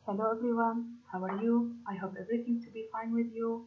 Hello everyone, how are you? I hope everything to be fine with you.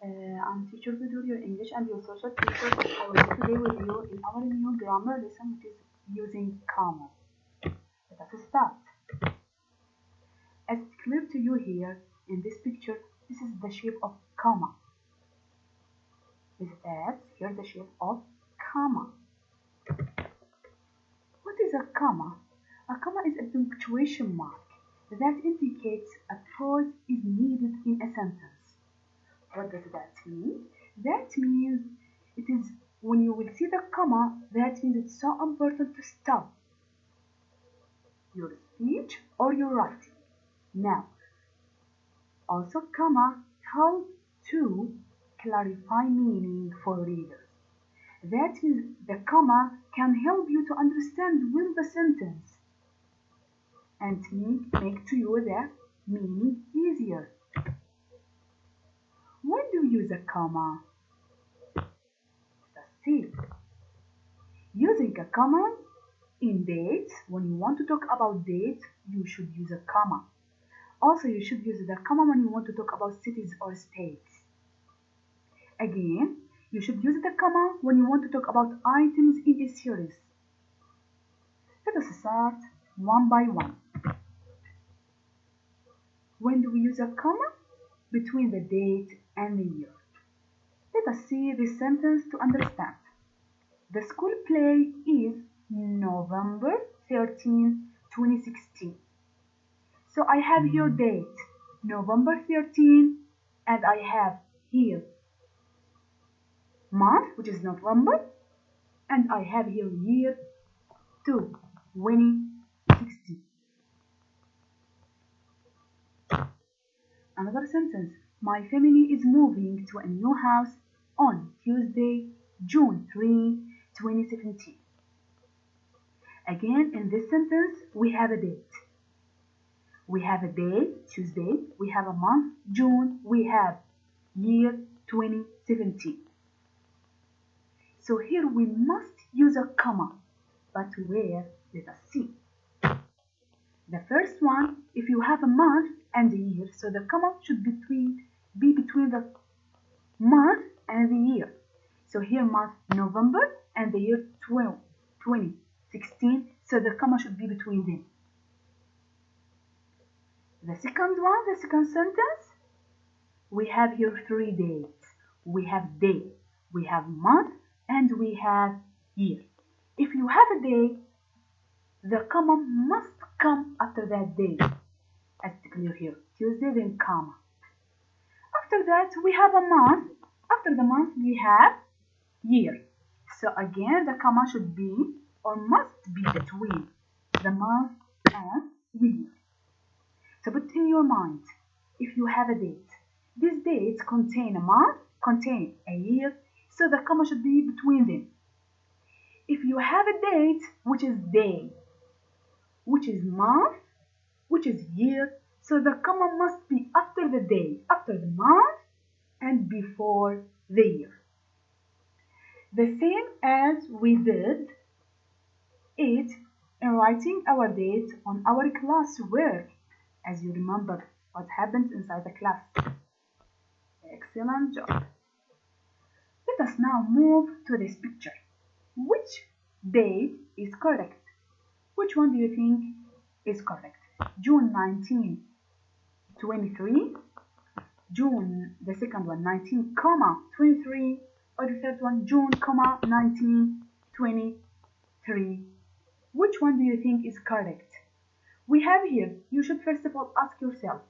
I'm teacher Budur, your English and your social teacher. I will be today with you in our new grammar lesson, which is using comma. Let us start. As it's clear to you here in this picture, this is the shape of comma. Here's the shape of comma. What is a comma? A comma is a punctuation mark that indicates a pause is needed in a sentence. What does that mean? That means it is when you will see the comma, that means it's so important to stop your speech or your writing. Now, also comma help to clarify meaning for readers. That means the comma can help you to understand well the sentence and make to you the meaning easier. When do you use a comma? Let's see. Using a comma in dates, when you want to talk about dates, you should use a comma. Also, you should use the comma when you want to talk about cities or states. Again, you should use the comma when you want to talk about items in a series. Let us start one by one. When do we use a comma? Between the date and the year. Let us see this sentence to understand. The school play is November 13, 2016. So I have here date, November 13, and I have here month, which is November, and I have here year 2016. Another sentence, my family is moving to a new house on Tuesday, June 3, 2017. Again, in this sentence, we have a date. We have a day, Tuesday, we have a month, June, we have year 2017. So here we must use a comma, but where? Let us see. The first one, if you have a month and a year, so the comma should be between the month and the year. So here month November and the year 2016, so the comma should be between them. The second one, the second sentence, we have here 3 dates. We have day, we have month, and we have year. If you have a day, the comma must come after that day, as clear here, Tuesday, then comma. After that, we have a month. After the month, we have year. So again, the comma should be or must be between the month and the year. So put in your mind, if you have a date, these dates contain a month, contain a year, so the comma should be between them. If you have a date, which is day, which is month, which is year, so the comma must be after the day, after the month, and before the year. The same as we did it in writing our date on our class work, as you remember what happens inside the class. Excellent job. Let us now move to this picture. Which date is correct? Which one do you think is correct? June 19, 23, June, the second one, 19, 23, or the third one, June, 19, 23. Which one do you think is correct? We have here, you should first of all ask yourself,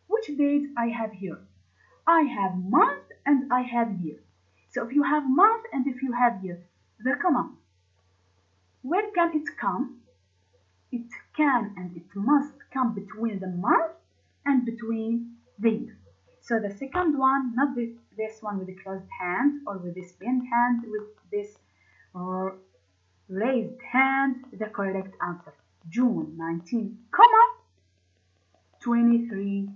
which date I have here? I have month and I have year. So if you have month and if you have year, the comma, where can it come? It can and it must come between the month and between the year. So the second one, not this one with the closed hand or with this pinned hand, with this raised hand, the correct answer. June 19, 23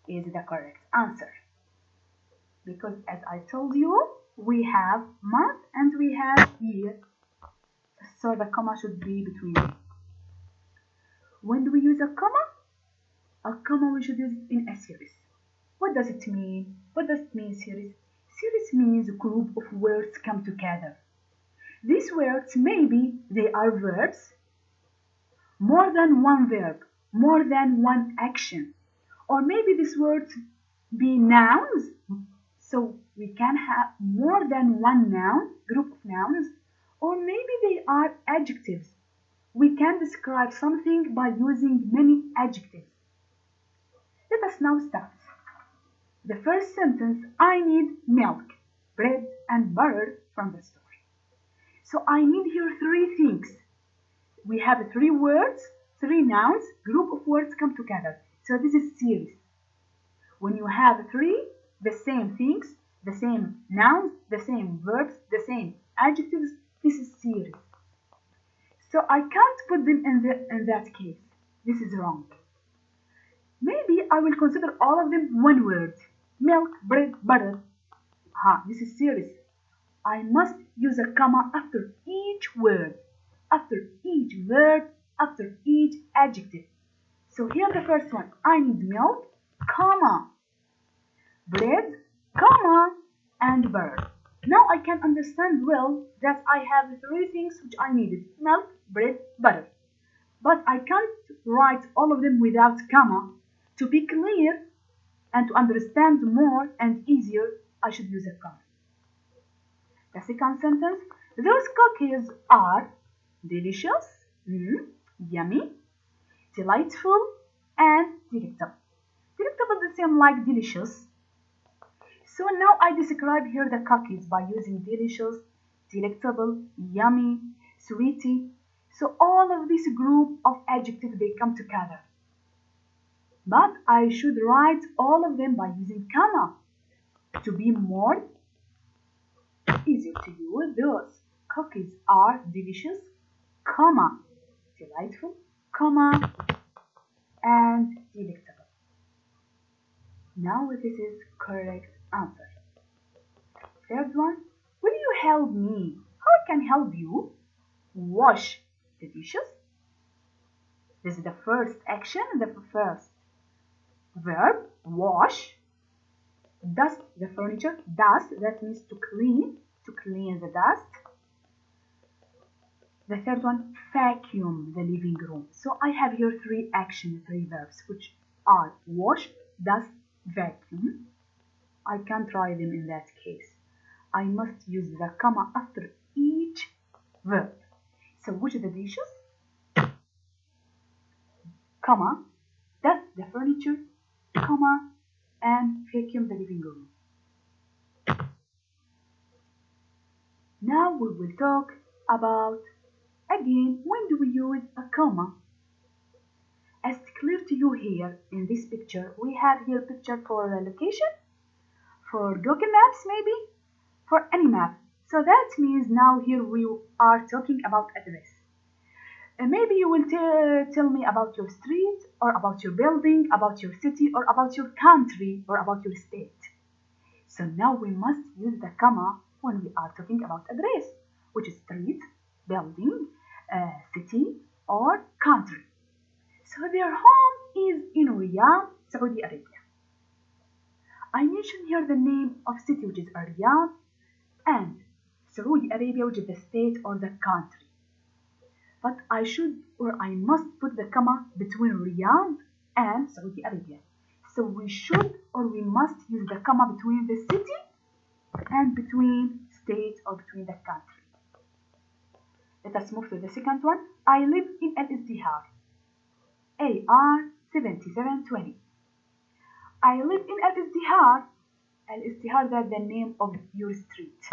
is the correct answer. Because as I told you, we have month and we have year. So the comma should be between them. When do we use a comma? A comma, we should use it in a series. What does it mean? What does it mean, series? Series means a group of words come together. These words, maybe they are verbs, more than one verb, more than one action. Or maybe these words be nouns, so we can have more than one noun, group of nouns. Or maybe they are adjectives. We can describe something by using many adjectives. Let us now start. The first sentence, I need milk, bread, and butter from the store. So I need here three things. We have three words, three nouns, group of words come together. So this is series. When you have three, the same things, the same nouns, the same verbs, the same adjectives, this is series. So I can't put them in that case. This is wrong. Maybe I will consider all of them one word. Milk, bread, butter. This is series. I must use a comma after each word, after each verb, after each adjective. So here the first one, I need milk, comma, bread, comma, and butter. Now I can understand well that I have three things which I needed, milk, bread, butter. But I can't write all of them without comma. To be clear and to understand more and easier, I should use a comma. The second sentence, those cookies are delicious, yummy, delightful, and delectable. Delectable is the same like delicious. So now I describe here the cookies by using delicious, delectable, yummy, sweetie. So all of this group of adjectives, they come together. But I should write all of them by using comma to be more easier to use. Those cookies are delicious, comma, delightful, comma, and delectable. Now this is correct answer. Third one, will you help me? How I can help you? Wash the dishes. This is the first action, the first verb, wash. Dust the furniture, dust, that means to clean the dust. The third one, vacuum the living room. So I have here three actions, three verbs, which are wash, dust, vacuum. I can't write them in that case. I must use the comma after each verb. So wash the dishes, comma, dust the furniture, comma, and vacuum the living room. Now we will talk about, again, when do we use a comma? As clear to you here in this picture, we have here picture for a location, for Google Maps maybe, for any map. So that means now here we are talking about address. Maybe you will tell me about your street, or about your building, about your city, or about your country, or about your state. So now we must use the comma when we are talking about address, which is street, building, city, or country. So their home is in Riyadh, Saudi Arabia. I mentioned here the name of city, which is Riyadh, and Saudi Arabia, which is the state or the country. But I should or I must put the comma between Riyadh and Saudi Arabia. So we should or we must use the comma between the city and between state or between the country. Let us move to the second one. I live in Al-Izdihar. AR 7720. I live in Al-Izdihar. Al-Izdihar, that's the name of your street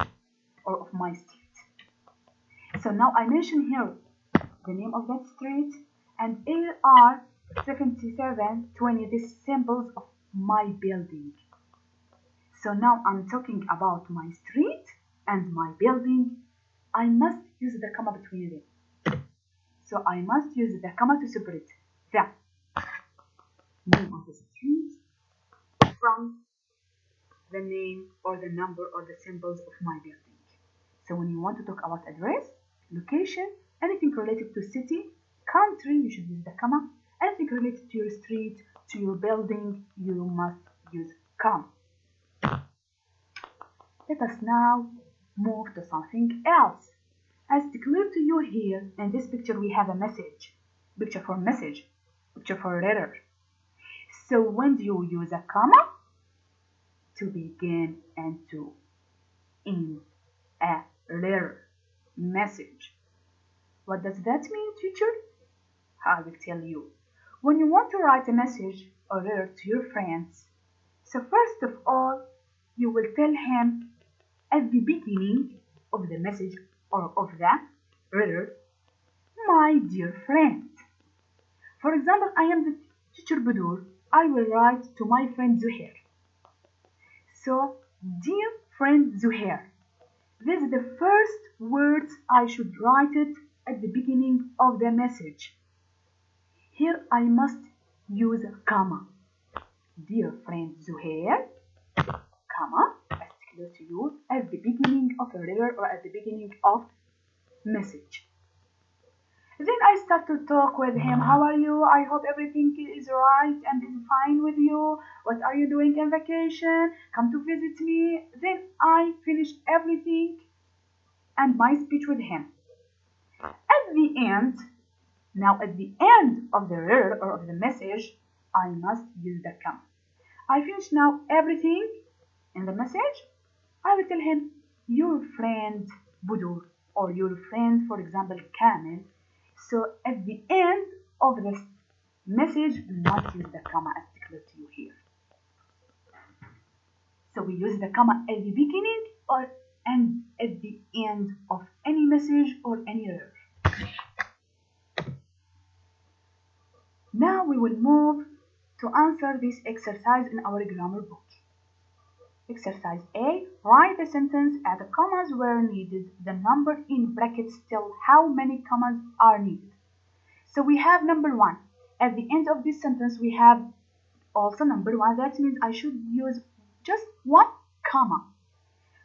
or of my street. So now I mention here the name of that street, and AR 7720, these symbols of my building. So now I'm talking about my street and my building. I must use the comma between them. So I must use the comma to separate the name of the street from the name or the number or the symbols of my building. So when you want to talk about address, location, anything related to city, country, you should use the comma. Anything related to your street, to your building, you must use come. Let us now move to something else. As declared to you here, in this picture we have a message. Picture for message, picture for letter. So when do you use a comma? To begin and to end a letter, message. What does that mean, teacher? I will tell you. When you want to write a message or letter to your friends, so first of all, you will tell him at the beginning of the message or of the letter, my dear friend. For example, I am the teacher Budur. I will write to my friend Zuhair. So, dear friend Zuhair, this is the first words I should write it at the beginning of the message. Here I must use a comma. Dear friend Zuhair, comma, as clear to you, at the beginning of a letter or at the beginning of message. Then I start to talk with him. How are you? I hope everything is right and is fine with you. What are you doing in vacation? Come to visit me. Then I finish everything and my speech with him. At the end of the letter or of the message, I must use the comma. I finish now everything in the message. I will tell him, your friend Budur, or your friend, for example, Kamil. So at the end of this message, we must use the comma as declared to you here. So we use the comma at the beginning and at the end of any message or any letter. Now we will move to answer this exercise in our grammar book. Exercise A. Write the sentence at the commas where needed. The number in brackets tell how many commas are needed. So we have number 1. At the end of this sentence we have also number 1. That means I should use just one comma.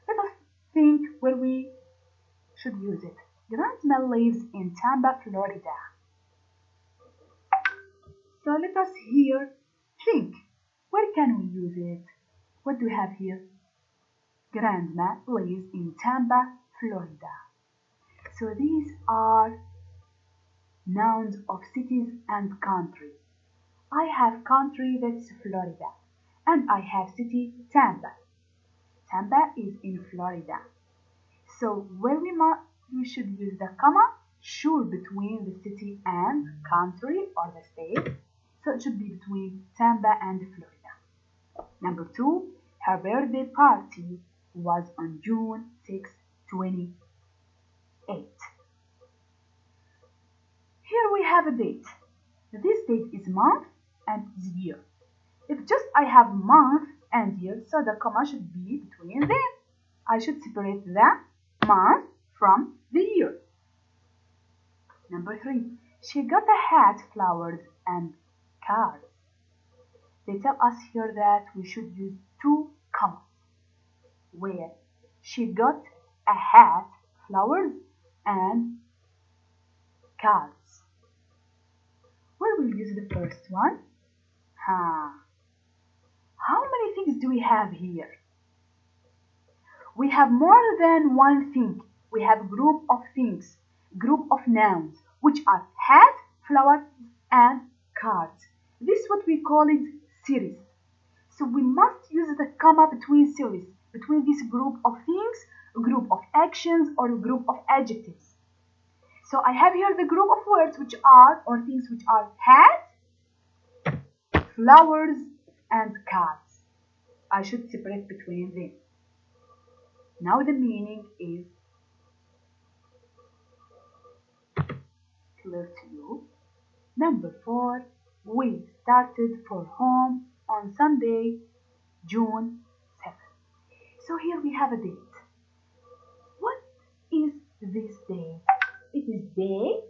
Let us think where we should use it. Grandma lives in Tampa, Florida. So let us here think. Where can we use it? What do we have here? Grandma lives in Tampa, Florida. So these are nouns of cities and countries. I have country that's Florida, and I have city Tampa. Tampa is in Florida. So where we should use the comma? Sure, between the city and country or the state. So it should be between Tampa and Florida. Number 2, her birthday party was on June 6, 2008. Here we have a date. This date is month and is year. If just I have month and year, so the comma should be between them. I should separate the month from the year. Number 3, she got a hat, flowers, and cards. They tell us here that we should use 2 commas. Where she got a hat, flowers, and cards. Where we'll use the first one? How many things do we have here? We have more than one thing. We have group of things, group of nouns, which are hat, flowers, and cards. This is what we call it series. So we must use the comma between series, between this group of things, a group of actions, or a group of adjectives. So I have here the group of words which are, or things which are hat, flowers, and cards. I should separate between them. Now the meaning is clear to you. Number 4, we started for home on Sunday, June 7th. So here we have a date. What is this date? It is day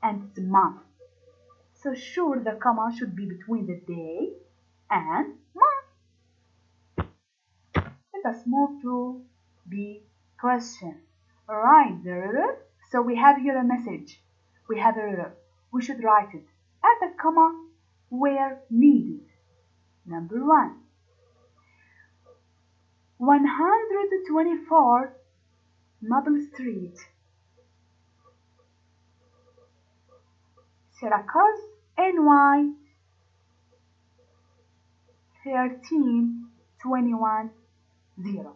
and it's month. So sure, the comma should be between the day and month. Let us move to the question. Write the letter. So we have here a message. We have a letter. We should write it at a comma were needed. Number 1. 124 Maple Street, Syracuse, NY 13210.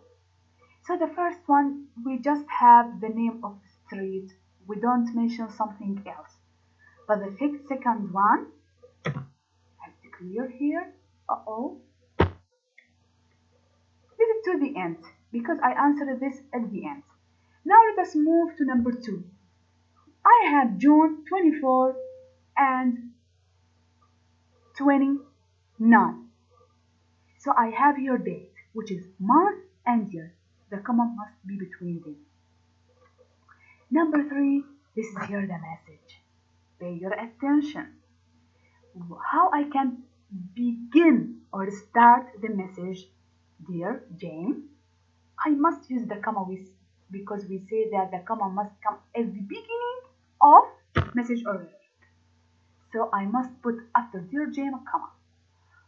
So the first one, we just have the name of the street. We don't mention something else. But the second one, I have to clear here. Leave it to the end because I answered this at the end. Now let us move to number 2. I have June 24 and 29. So I have your date, which is month and year. The comma must be between them. Number 3, this is here the message. Pay your attention. How I can begin or start the message. Dear Jane, I must use the comma because we say that the comma must come at the beginning of message or letter. So I must put after Dear Jane a comma.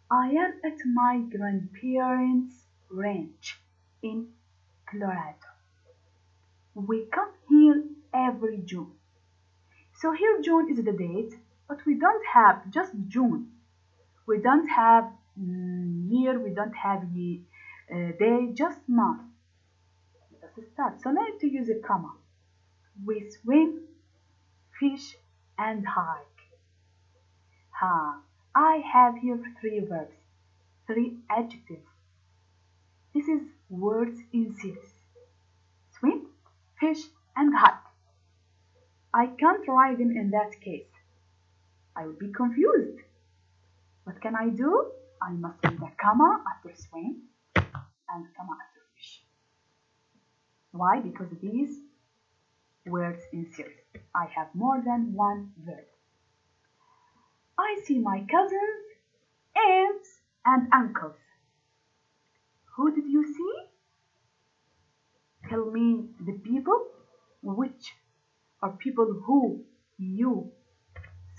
I am at my grandparents' ranch in Colorado. We come here every June. So here June is the date, but we don't have just June. We don't have year, we don't have day, just month. Let us start. So now to use a comma. We swim, fish, and hike. I have here 3 verbs, 3 adjectives. This is words in series. Swim, fish, and hike. I can't write them in that case. I will be confused. What can I do? I must put a comma after swim and comma after fish. Why? Because these words in series. I have more than 1 verb. I see my cousins, aunts, and uncles. Who did you see? Tell me the people which are people who you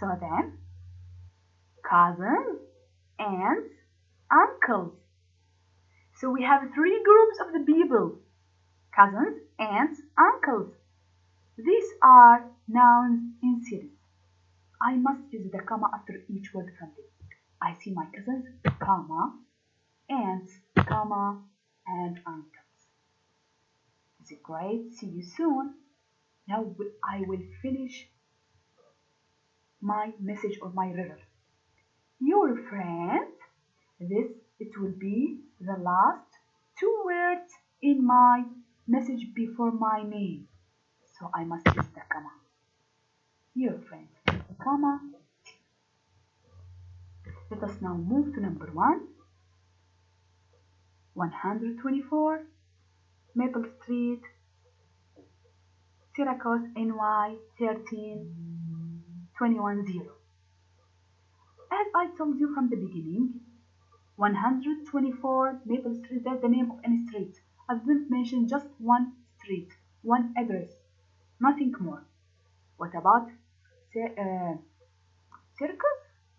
saw them. Cousins, aunts, uncles. So we have 3 groups of the people. Cousins, aunts, uncles. These are nouns in series. I must use the comma after each word from them. I see my cousins, comma, aunts, comma, and uncles. Is it great? See you soon. Now I will finish my message or my riddle. Your friend, it will be the last 2 words in my message before my name. So I must use the comma. Your friend, comma. Let us now move to number 1. 124 Maple Street, Syracuse, NY 13210. As I told you from the beginning, 124 Maple Street, that's the name of any street. I didn't mention just one street, one address, nothing more. What about Syracuse?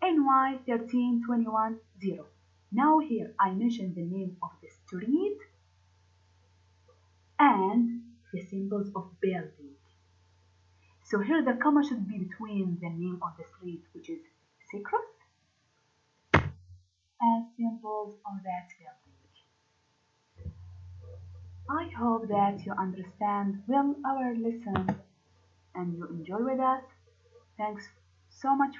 NY 13210. Now here I mentioned the name of the street and the symbols of building. So here the comma should be between the name of the street, which is Syracuse, and symbols of that building. I hope that you understand well our lesson and you enjoy with us. Thanks so much